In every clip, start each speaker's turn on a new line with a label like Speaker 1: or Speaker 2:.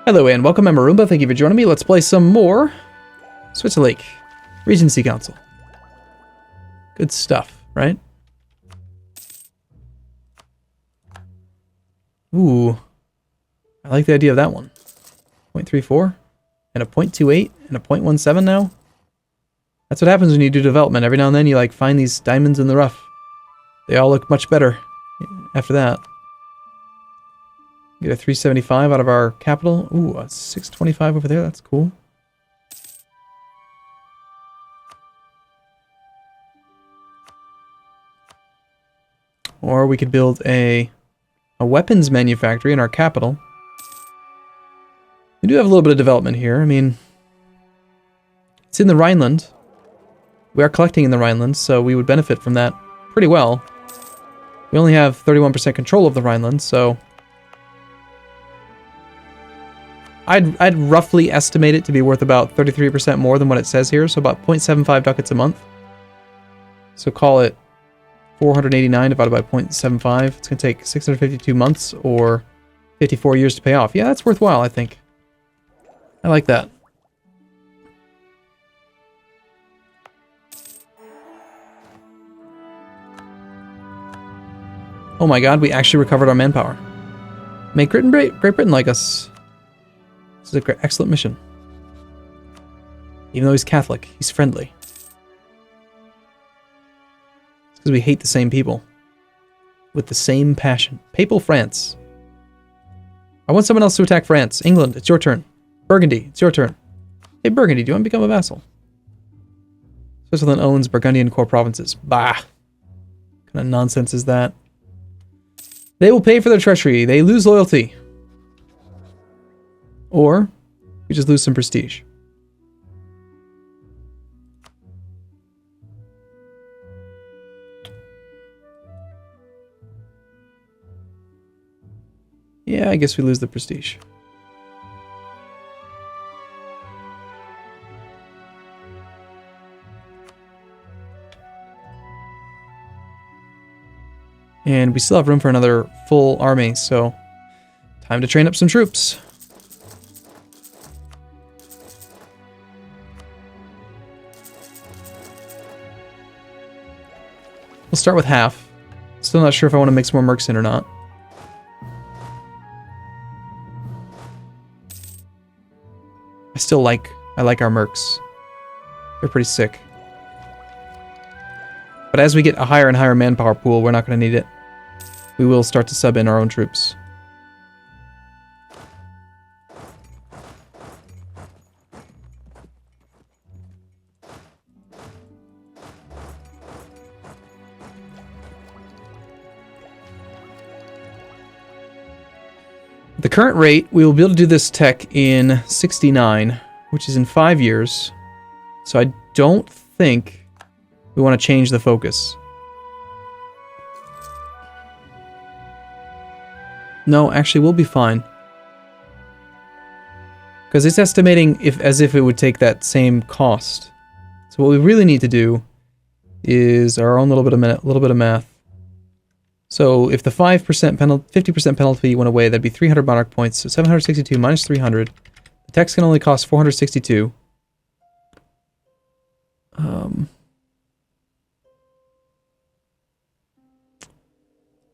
Speaker 1: Hello and welcome, I'm Arumba. Thank you for joining me. Let's play some more Switzerlake Regency Council. Good stuff, right? Ooh, I like the idea of that one. 0.34 and a 0.28 and a 0.17 now. That's what happens when you do development. Every now and then you like find these diamonds in the rough. They all look much better after that. Get a 375 out of our capital. Ooh, a 625 over there. That's cool. Or we could build a weapons manufactory in our capital. We do have a little bit of development here. I mean, it's in the Rhineland. We are collecting in the Rhineland, so we would benefit from that pretty well. We only have 31% control of the Rhineland, so I'd roughly estimate it to be worth about 33% more than what it says here, so about 0.75 ducats a month. So call it 489 divided by 0.75. It's going to take 652 months or 54 years to pay off. Yeah, that's worthwhile, I think. I like that. Oh my god, we actually recovered our manpower. Make Great Britain like us. This is an excellent mission. Even though he's Catholic, he's friendly. It's because we hate the same people. With the same passion. Papal France. I want someone else to attack France. England, it's your turn. Burgundy, it's your turn. Hey Burgundy, do you want to become a vassal? Switzerland owns Burgundian core provinces. Bah! What kind of nonsense is that? They will pay for their treachery. They lose loyalty. Or we just lose some prestige. Yeah, I guess we lose the prestige. And we still have room for another full army, so time to train up some troops. We'll start with half. Still not sure if I want to mix more mercs in or not. I like our mercs. They're pretty sick. But as we get a higher and higher manpower pool, we're not going to need it. We will start to sub in our own troops. The current rate, we will be able to do this tech in 69, which is in 5 years. So I don't think we want to change the focus. No, actually we'll be fine. Because it's estimating as if it would take that same cost. So what we really need to do is our own little bit of math. So if the 5% penalty, 50% penalty went away, that'd be 300 Monarch points. So 762 minus 300. The techs can only cost 462.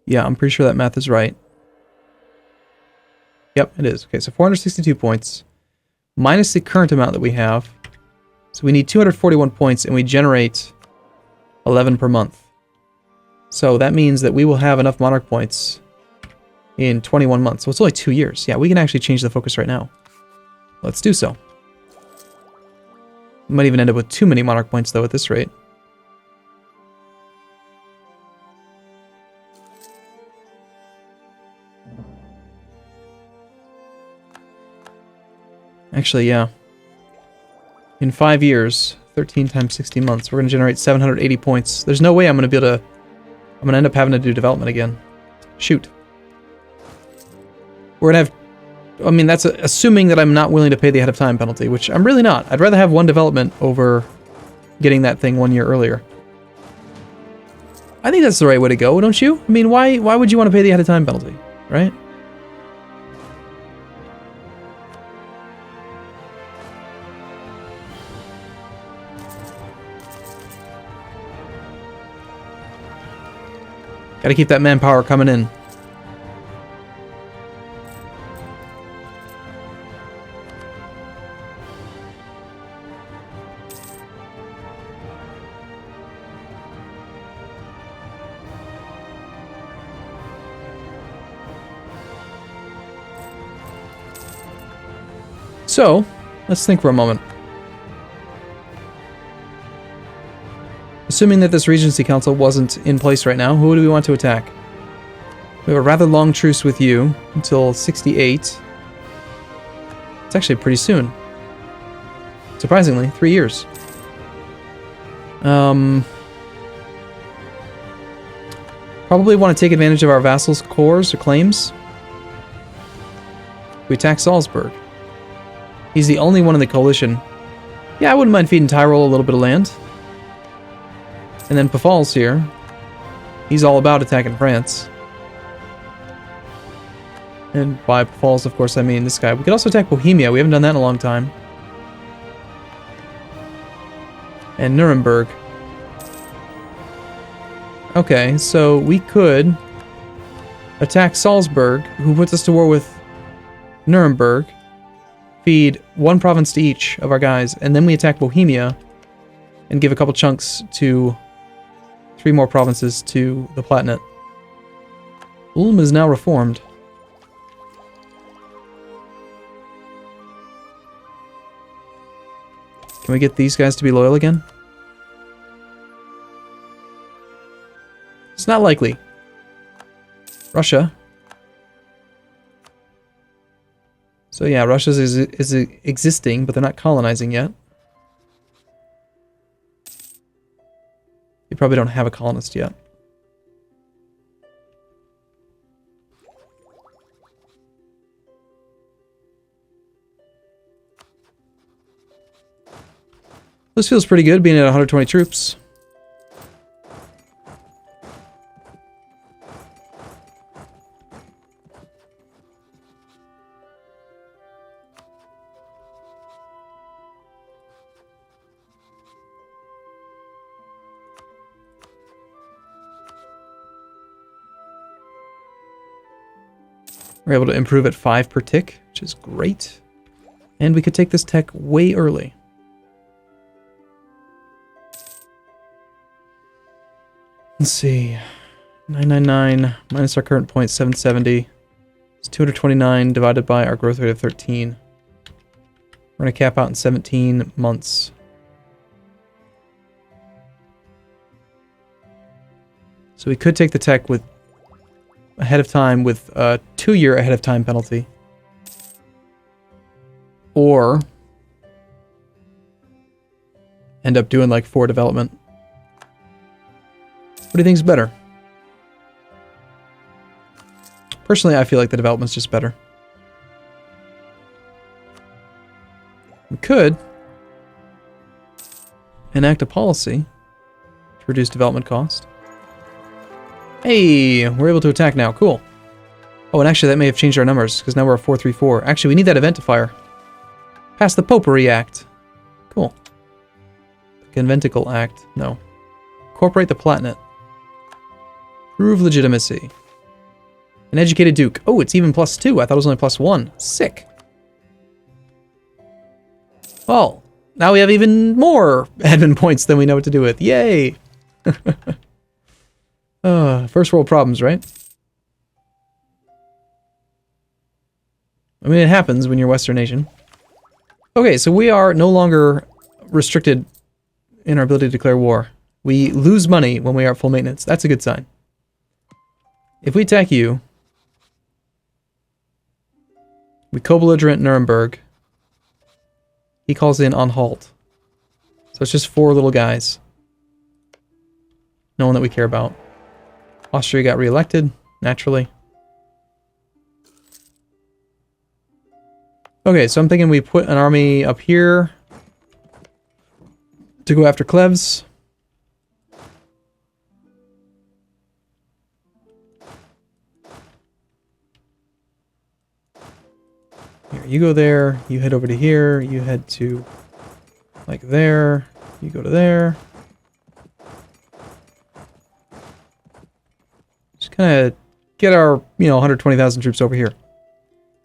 Speaker 1: Yeah, I'm pretty sure that math is right. Yep, it is. Okay, so 462 points minus the current amount that we have. So we need 241 points, and we generate 11 per month. So that means that we will have enough Monarch points in 21 months. So it's only 2 years. Yeah, we can actually change the focus right now. Let's do so. We might even end up with too many Monarch points, though, at this rate. Actually, yeah. In 5 years, 13 times 60 months, we're going to generate 780 points. There's no way I'm going to be able to... I'm going to end up having to do development again. Shoot. We're going to have... I mean, that's assuming that I'm not willing to pay the ahead of time penalty, which I'm really not. I'd rather have one development over getting that thing 1 year earlier. I think that's the right way to go, don't you? I mean, why would you want to pay the ahead of time penalty, right? Gotta keep that manpower coming in. So, let's think for a moment. Assuming that this Regency Council wasn't in place right now, who do we want to attack? We have a rather long truce with you until 68. It's actually pretty soon. Surprisingly, 3 years. Probably want to take advantage of our vassals' cores or claims. We attack Salzburg. He's the only one in the coalition. Yeah, I wouldn't mind feeding Tyrol a little bit of land. And then Pafal's here. He's all about attacking France. And by Pafal's, of course, I mean this guy. We could also attack Bohemia. We haven't done that in a long time. And Nuremberg. Okay, so we could attack Salzburg, who puts us to war with Nuremberg. Feed one province to each of our guys, and then we attack Bohemia and give a couple chunks to 3 more provinces to the Palatinate. Ulm is now reformed. Can we get these guys to be loyal again? It's not likely. Russia. So yeah, Russia's is existing, but they're not colonizing yet. You probably don't have a colonist yet. This feels pretty good, being at 120 troops. We're able to improve at 5 per tick, which is great. And we could take this tech way early. Let's see. 999 minus our current point, 770. It's 229 divided by our growth rate of 13. We're going to cap out in 17 months. So we could take the tech with ahead of time with a 2-year ahead of time penalty. Or end up doing like 4 development. What do you think is better? Personally, I feel like the development's just better. We could enact a policy to reduce development cost. Hey, we're able to attack now. Cool. Oh, and actually that may have changed our numbers, because now we're a 434. Actually, we need that event to fire. Pass the Popery Act. Cool. The Conventicle Act. No. Incorporate the Palatinate. Prove legitimacy. An educated duke. Oh, it's even +2. I thought it was only +1. Sick. Well, now we have even more admin points than we know what to do with. Yay! First world problems, right? I mean, it happens when you're a Western nation. Okay, so we are no longer restricted in our ability to declare war. We lose money when we are at full maintenance. That's a good sign. If we attack you, we co-belligerent Nuremberg. He calls in on halt. So it's just 4 little guys. No one that we care about. Austria got re-elected, naturally. Okay, so I'm thinking we put an army up here to go after Cleves. Here, you go there, you head over to here, you head to like there, you go to there. kind of get our, 120,000 troops over here.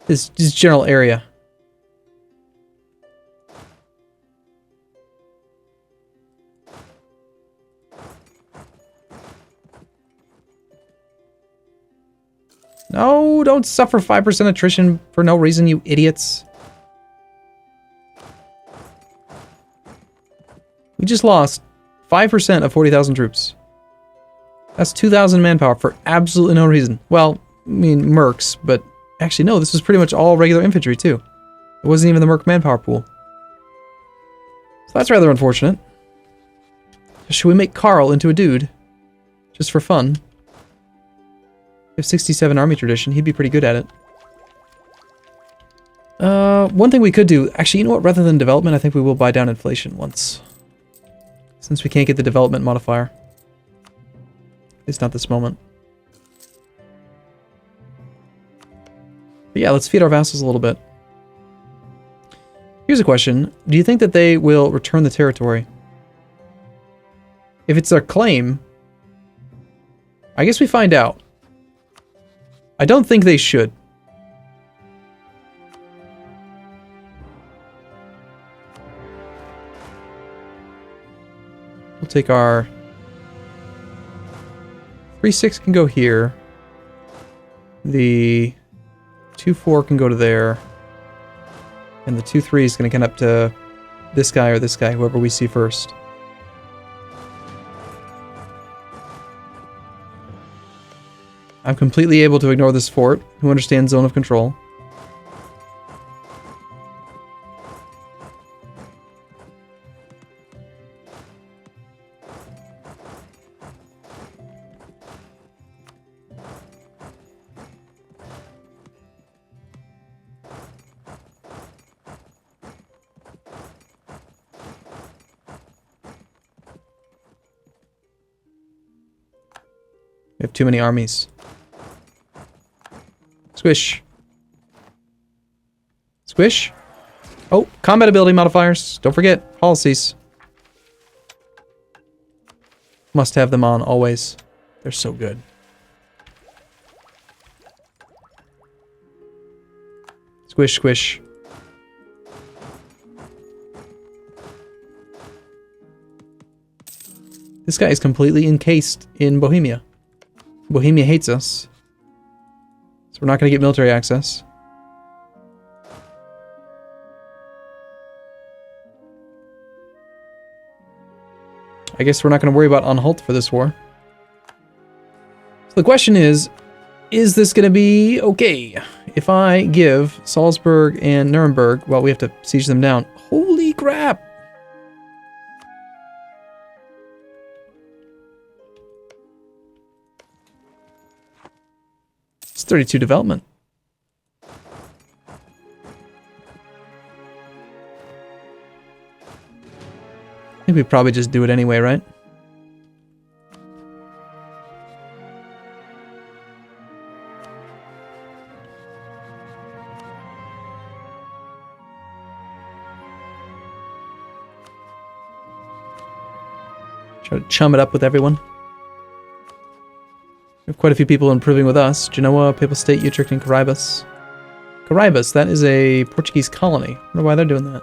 Speaker 1: This general area. No, don't suffer 5% attrition for no reason, you idiots. We just lost 5% of 40,000 troops. That's 2,000 manpower for absolutely no reason. Well, I mean, mercs, but actually, no, this was pretty much all regular infantry, too. It wasn't even the merc manpower pool. So that's rather unfortunate. Should we make Carl into a dude? Just for fun. We have 67 army tradition. He'd be pretty good at it. One thing we could do... Actually, you know what? Rather than development, I think we will buy down inflation once. Since we can't get the development modifier. At least not this moment. But yeah, let's feed our vassals a little bit. Here's a question. Do you think that they will return the territory? If it's their claim... I guess we find out. I don't think they should. We'll take our 3-6 can go here. The 2-4 can go to there. And the 2-3 is going to connect up to this guy or this guy, whoever we see first. I'm completely able to ignore this fort, who understands zone of control. We have too many armies. Squish. Squish. Oh, combat ability modifiers. Don't forget, policies. Must have them on always. They're so good. Squish, squish. This guy is completely encased in Bohemia. Bohemia hates us. So we're not going to get military access. I guess we're not going to worry about Anhalt for this war. So the question is this going to be okay? If I give Salzburg and Nuremberg, well, we have to siege them down. Holy crap! It's 32 development. I think we probably just do it anyway, right? Try to chum it up with everyone. We have quite a few people improving with us. Genoa, Papal State, Utrecht, and Caribus. Caribus, that is a Portuguese colony. I wonder why they're doing that.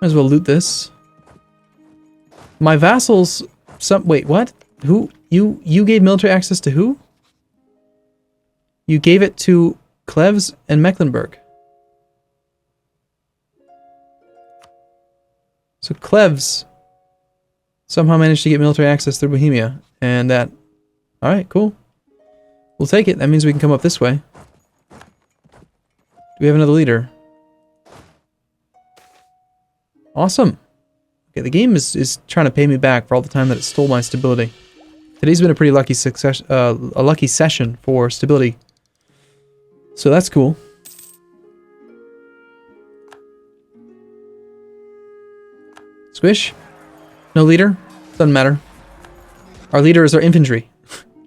Speaker 1: Might as well loot this. My vassals... Wait, what? Who? You gave military access to who? You gave it to Cleves and Mecklenburg. So Cleves somehow managed to get military access through Bohemia. And that... Alright, cool. We'll take it. That means we can come up this way. Do we have another leader? Awesome. Okay, the game is trying to pay me back for all the time that it stole my stability. Today's been a pretty lucky lucky session for stability. So that's cool. Squish? No leader? Doesn't matter. Our leader is our infantry.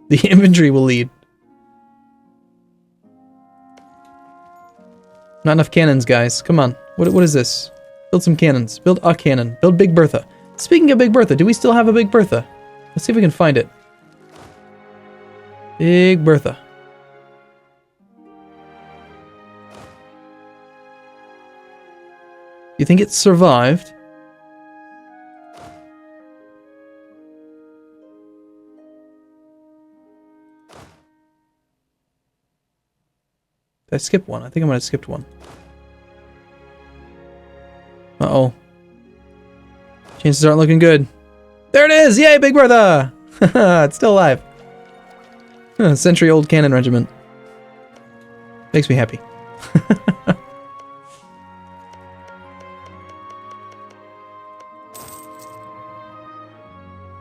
Speaker 1: The infantry will lead. Not enough cannons, guys. Come on. What is this? Build some cannons. Build a cannon. Build Big Bertha. Speaking of Big Bertha, do we still have a Big Bertha? Let's see if we can find it. Big Bertha. You think it survived? Did I skip one? I think I might have skipped one. Uh-oh. Chances aren't looking good. There it is! Yay, Big Bertha! It's still alive. Century-old cannon regiment. Makes me happy.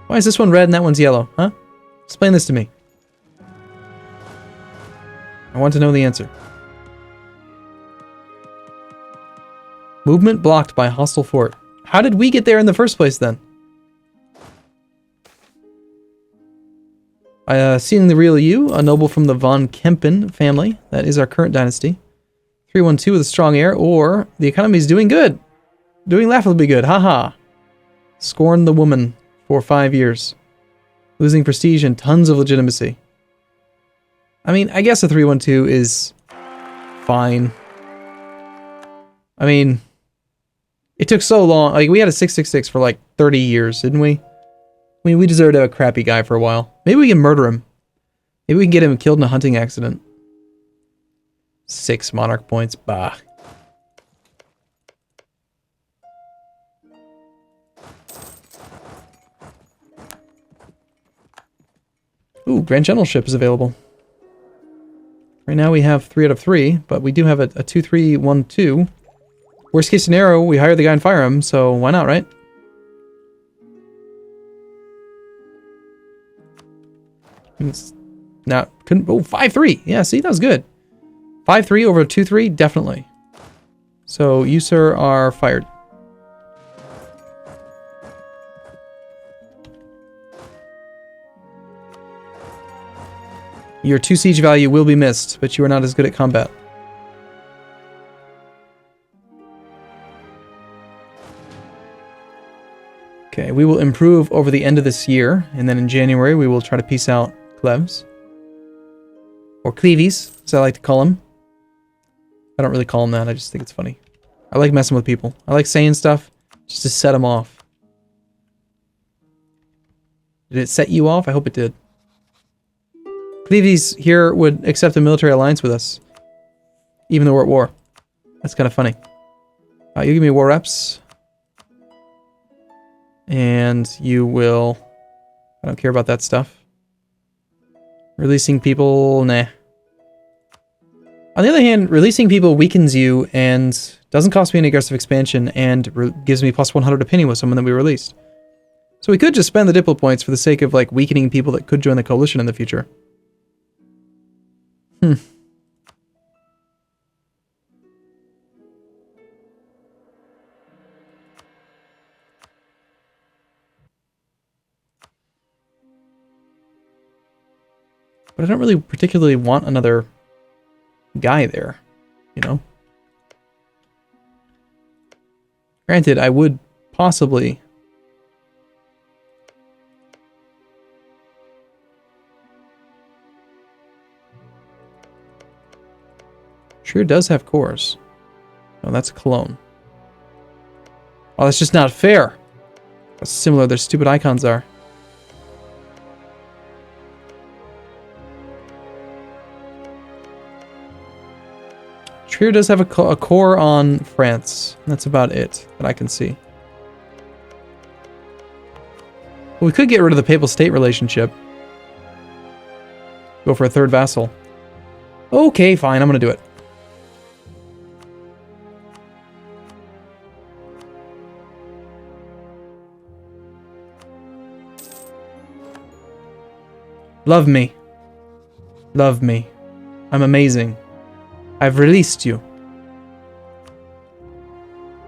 Speaker 1: Why is this one red and that one's yellow, huh? Explain this to me. I want to know the answer. Movement blocked by hostile fort. How did we get there in the first place, then? Seeing the real you, a noble from the von Kempen family. That is our current dynasty. 312 with a strong heir, or the economy is doing good. Doing laughably good, haha. Scorn the woman for 5 years. Losing prestige and tons of legitimacy. I mean, I guess a 312 is fine. I mean, it took so long. Like, we had a 666 for like 30 years, didn't we? I mean, we deserve to have a crappy guy for a while. Maybe we can murder him. Maybe we can get him killed in a hunting accident. 6 monarch points. Bah. Ooh, Grand Generalship is available. Right now we have 3 out of 3, but we do have a 2-3-1-2. Worst case scenario, we hire the guy and fire him, so why not, right? It's not, couldn't, oh, 5-3. Yeah, see, that was good. 5-3 over 2-3, definitely. So you, sir, are fired. Your 2 siege value will be missed, but you are not as good at combat. Okay, we will improve over the end of this year, and then in January we will try to peace out Cleves. Or Cleves, as I like to call him. I don't really call him that, I just think it's funny. I like messing with people. I like saying stuff just to set them off. Did it set you off? I hope it did. Cleves here would accept a military alliance with us, even though we're at war. That's kind of funny. You give me war reps. And you will... I don't care about that stuff. Releasing people, nah. On the other hand, releasing people weakens you and doesn't cost me any aggressive expansion and gives me plus 100 opinion with someone that we released. So we could just spend the Diplo points for the sake of like weakening people that could join the coalition in the future. But I don't really particularly want another guy there, you know? Granted, I would possibly... Sure does have cores. Oh, that's Cologne. Oh, that's just not fair. How similar their stupid icons are. Trier does have a core on France. That's about it that I can see. Well, we could get rid of the Papal State relationship. Go for a third vassal. Okay, fine, I'm gonna do it. Love me. Love me. I'm amazing. I've released you.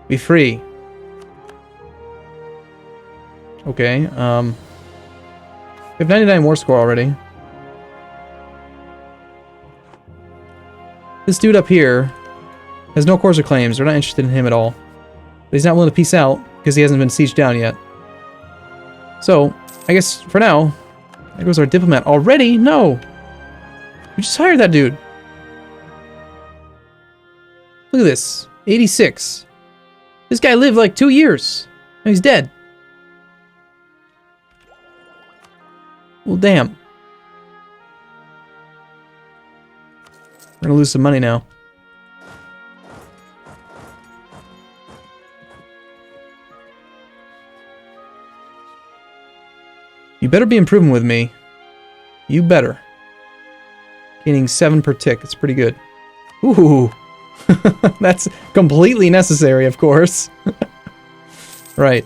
Speaker 1: Be free. Okay, we have 99 war score already. This dude up here has no cores or claims. We're not interested in him at all. But he's not willing to peace out because he hasn't been sieged down yet. So, I guess for now, there goes our diplomat. Already? No! We just hired that dude. Look at this. 86. This guy lived like 2 years. Now he's dead. Well, damn. We're gonna lose some money now. You better be improving with me. You better. Gaining 7 per tick. It's pretty good. Ooh. That's completely necessary, of course. Right.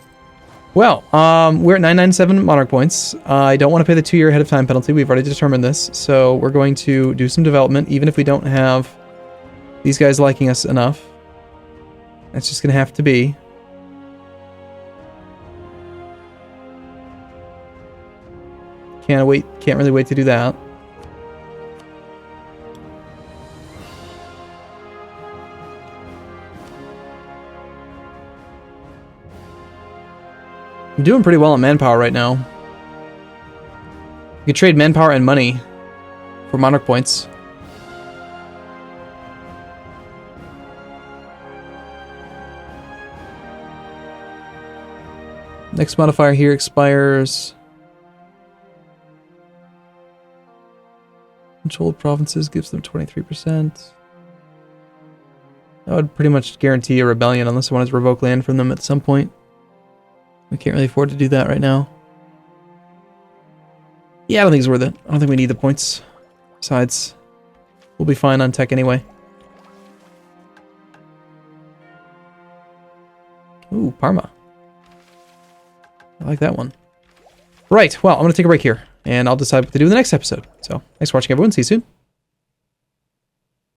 Speaker 1: Well, we're at 997 Monarch points. I don't want to pay the 2-year ahead of time penalty. We've already determined this. So we're going to do some development, even if we don't have these guys liking us enough. That's just going to have to be. Can't really wait to do that. I'm doing pretty well on manpower right now. You can trade manpower and money for Monarch points. Next modifier here expires. Controlled provinces gives them 23%. That would pretty much guarantee a rebellion unless I wanted to revoke land from them at some point. We can't really afford to do that right now. Yeah, I don't think it's worth it. I don't think we need the points. Besides, we'll be fine on tech anyway. Ooh, Parma. I like that one. Right, well, I'm going to take a break here, and I'll decide what to do in the next episode. So, thanks for watching, everyone. See you soon.